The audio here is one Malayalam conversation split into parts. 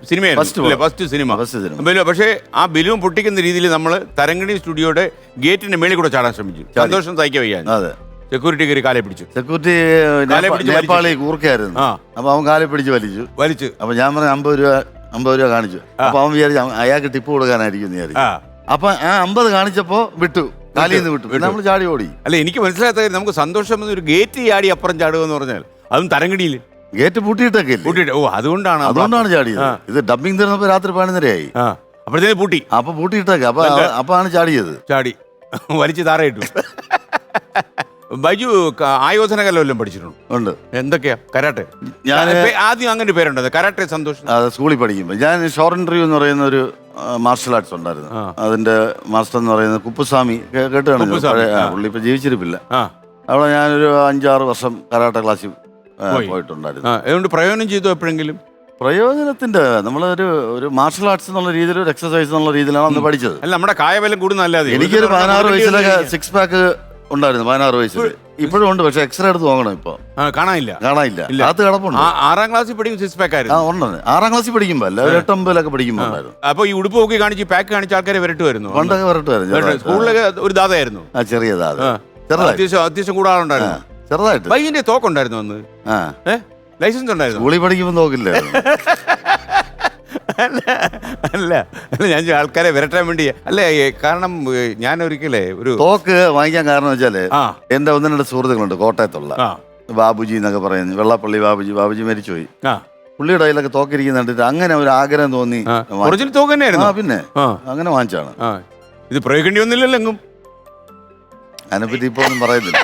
സിനിമയായിരുന്നു ഫസ്റ്റ് സിനിമ. പക്ഷേ ആ ബലൂൺ പൊട്ടിക്കുന്ന രീതിയിൽ നമ്മൾ തരംഗിണി സ്റ്റുഡിയോയുടെ ഗേറ്റിന്റെ മേളിൽ കൂടെ ചാടാൻ ശ്രമിച്ചു. സന്തോഷം സഹിക്കാൻ വയ്യ. സെക്യൂരിറ്റി കയറി കാലെ പിടിച്ചു. സെക്യൂരിറ്റി നേപ്പാളി കൂർക്കയായിരുന്നു. അപ്പൊ അവൻ കാലെ പിടിച്ച് വലിച്ചു. അപ്പൊ ഞാൻ പറഞ്ഞു 50 രൂപ കാണിച്ചു. അപ്പൊ അവൻ വിചാരിച്ചു അയാൾക്ക് ടിപ്പ് കൊടുക്കാനായിരിക്കും വിചാരിച്ചു. അപ്പൊ ആ 50 കാണിച്ചപ്പോ വിട്ടു, കാലിന്ന് വിട്ടു. നമ്മൾ ചാടി ഓടി. അല്ല, എനിക്ക് മനസ്സിലാത്ത നമുക്ക് സന്തോഷം ഒരു ഗേറ്റ് ചാടി അപ്പുറം ചാടുക എന്ന് പറഞ്ഞാൽ അതും തരംഗിണിയിൽ ഗേറ്റ് പൂട്ടിയിട്ടൊക്കെ. ഓ, അതുകൊണ്ടാണ് ചാടിയത്. ഇത് ഡബിങ് തീർന്നപ്പോ രാത്രി 11:30 അപ്പോഴത്തേക്ക് പൂട്ടി. അപ്പൊ പൂട്ടിയിട്ടൊക്കെ. അപ്പൊ ആണ് ചാടി വലിച്ചു താറയിട്ടു. ബൈജു ആയോധന കല വല്ലതും പഠിച്ചിട്ടുണ്ട്? എന്തൊക്കെയാ? കരാട്ടെ. ഞാൻ ആദ്യം അങ്ങനെ പേരുണ്ടത്, കരാട്ടെ സന്തോഷം. സ്കൂളിൽ പഠിക്കുമ്പോൾ ഞാൻ ഷോറൻട്രി എന്ന് പറയുന്ന ഒരു മാർഷൽ ആർട്സ് ഉണ്ടായിരുന്നു. അതിന്റെ മാസ്റ്റർ എന്ന് പറയുന്നത് കുപ്പുസ്വാമി, കേട്ട് കാണും. പുള്ളി ഇപ്പൊ ജീവിച്ചിരിപ്പില്ല. അവിടെ ഞാനൊരു 5-6 വർഷം കരാട്ടെ ക്ലാസ്സിൽ പോയിട്ടുണ്ടായിരുന്നു. അതുകൊണ്ട് പ്രയോജനം ചെയ്തു എപ്പോഴെങ്കിലും? പ്രയോജനത്തിന്റെ നമ്മളൊരു മാർഷൽ ആർട്സ് എന്നുള്ള രീതിയിൽ, ഒരു എക്സസൈസ് എന്നുള്ള രീതിയിലാണ് അന്ന് പഠിച്ചത്. അല്ല, നമ്മുടെ കായബലം കൂടുന്നല്ലാതെ. എനിക്കൊരു 16 വയസ്സിലൊക്കെ 6 പാക്ക് ഉണ്ടായിരുന്നു. 16 വയസ്സിൽ ഇപ്പോഴും ഉണ്ട്. പക്ഷെ എക്സ്റേ എടുത്ത് നോക്കണം. ഇപ്പൊ കാണാനില്ല. അത് കിടപ്പുണ്ട്. 6ാം ക്ലാസ്സിൽ പഠിക്കും 6 പാക്ക് ആയിരുന്നു. ഉണ്ട്. 6ാം ക്ലാസ്സിൽ പഠിക്കുമ്പോ അല്ല, 8-9 പഠിക്കുമ്പോ ഉണ്ടായിരുന്നു. അപ്പൊ ഈ ഉടുപ്പ് നോക്കി കാണിച്ച് പാക്ക് കാണിച്ച ആൾക്കാരെ വരട്ടുമായിരുന്നു. പണ്ടൊക്കെ വരട്ടുമായിരുന്നു. സ്കൂളിലൊക്കെ ഒരു ദാതായിരുന്നു. ചെറിയ ദാത. അത്യാവശ്യം കൂടെ ആളുണ്ടായിരുന്നു. ചെറുതായിട്ട്. ബൈജിന്റെ തോക്കുണ്ടായിരുന്നു അന്ന്. ലൈസൻസ് ഉണ്ടായിരുന്നു. സ്കൂളിൽ പഠിക്കുമ്പോ നോക്കില്ല. അല്ല, ഞാൻ ആൾക്കാരെ വരട്ടാൻ വേണ്ടി അല്ലേ. കാരണം ഞാൻ ഒരിക്കലേ ഒരു തോക്ക് വാങ്ങിക്കാൻ കാരണം വെച്ചാല് എന്റെ 1-2 സുഹൃത്തുക്കളുണ്ട് കോട്ടയത്തുള്ള. ബാബുജി എന്നൊക്കെ പറയുന്നു. വെള്ളാപ്പള്ളി ബാബുജി മരിച്ചുപോയി. പുള്ളിയുടെ കയ്യിലൊക്കെ തോക്കിരിക്കുന്ന കണ്ടിട്ട് അങ്ങനെ ഒരു ആഗ്രഹം തോന്നി. തോക്ക് തന്നെയായിരുന്നു. പിന്നെ അങ്ങനെ വാങ്ങിച്ചാണ്. ഇത് പ്രയോഗിക്കേണ്ടി വന്നില്ലല്ലോ എങ്ങും. അതിനെപ്പറ്റി ഇപ്പൊ ഒന്നും പറയുന്നില്ല.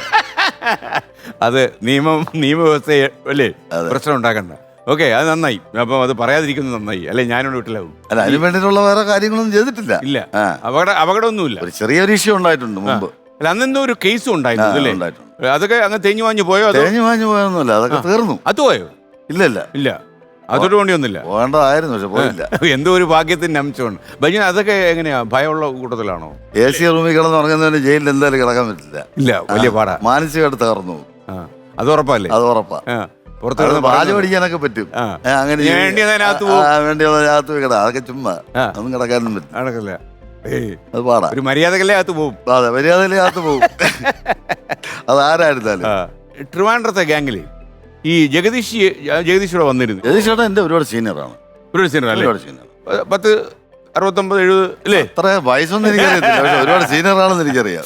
അത് നിയമവ്യവസ്ഥ അല്ലേ, പ്രശ്നം ഉണ്ടാക്കണ്ട. ഓക്കെ, അത് നന്നായി. അപ്പം അത് പറയാതിരിക്കുന്നത് നന്നായി. അല്ലെ ഞാനോട് വീട്ടിലാവും. അല്ല, അതിന് വേണ്ടിയിട്ടുള്ള വേറെ കാര്യങ്ങളൊന്നും ചെയ്തിട്ടില്ല. ഇല്ല, അപകടമൊന്നുമില്ല. ചെറിയൊരു ഇഷ്യൂ ഉണ്ടായിട്ടുണ്ട് മുമ്പ്. അല്ല, അന്നെന്തോ ഒരു കേസും ഉണ്ടായിരുന്നു അല്ലേ? അതൊക്കെ അങ്ങ് തേഞ്ഞു വാഞ്ഞു പോയോ? തേഞ്ഞു വാഞ്ഞു പോയൊന്നുമില്ല, അതൊക്കെ തീർന്നു. അത് പോയോ? ഇല്ല, അതോട് വേണ്ടിയൊന്നുമില്ല. പോകേണ്ടതായിരുന്നു, പക്ഷെ പോയില്ല. എന്തോ ഒരു ഭാഗ്യത്തിന്റെ അംശമാണ്. ബൈജു, അതൊക്കെ എങ്ങനെയാ? ഭയമുള്ള കൂട്ടത്തിലാണോ? AC റൂമിൽ കിടന്ന് ഉറങ്ങുന്നതിന് ജയിലിൽ എന്തായാലും കിടക്കാൻ പറ്റില്ല. ഇല്ല, വലിയ പാടാ. മാനസികമായിട്ട് തകർന്നു. അത് ഉറപ്പല്ലേ? അത് ഉറപ്പാ. പാല് പഠിക്കാനൊക്കെ പറ്റും. അങ്ങനെ വേണ്ടിയതിനകത്ത് പോയി കിടാ. അതൊക്കെ ചുമ്മാ ഒന്നും കിടക്കാനും പറ്റും. നടക്കില്ല. അത് പാടാ. ഒരു മര്യാദക്കല്ലേ അകത്ത് പോകും. അതെ, മര്യാദയിലേ അകത്ത് പോകും. അത് ആരായിരുന്നാലും. ട്രിവാൻഡ്രത്തെ ഗാംഗില് ഈ ജഗദീഷോടെ വന്നിരുന്നു. ജഗദീഷേട്ടൻ എന്റെ ഒരുപാട് സീനിയറാണ്. ഒരുപാട് സീനിയർ അല്ലേ? 10, 69, 70 അല്ലേ? അത്ര വയസ്സൊന്നും എനിക്കറിയത്തില്ല, പക്ഷെ ഒരുപാട് സീനിയറാണെന്ന് എനിക്കറിയാം.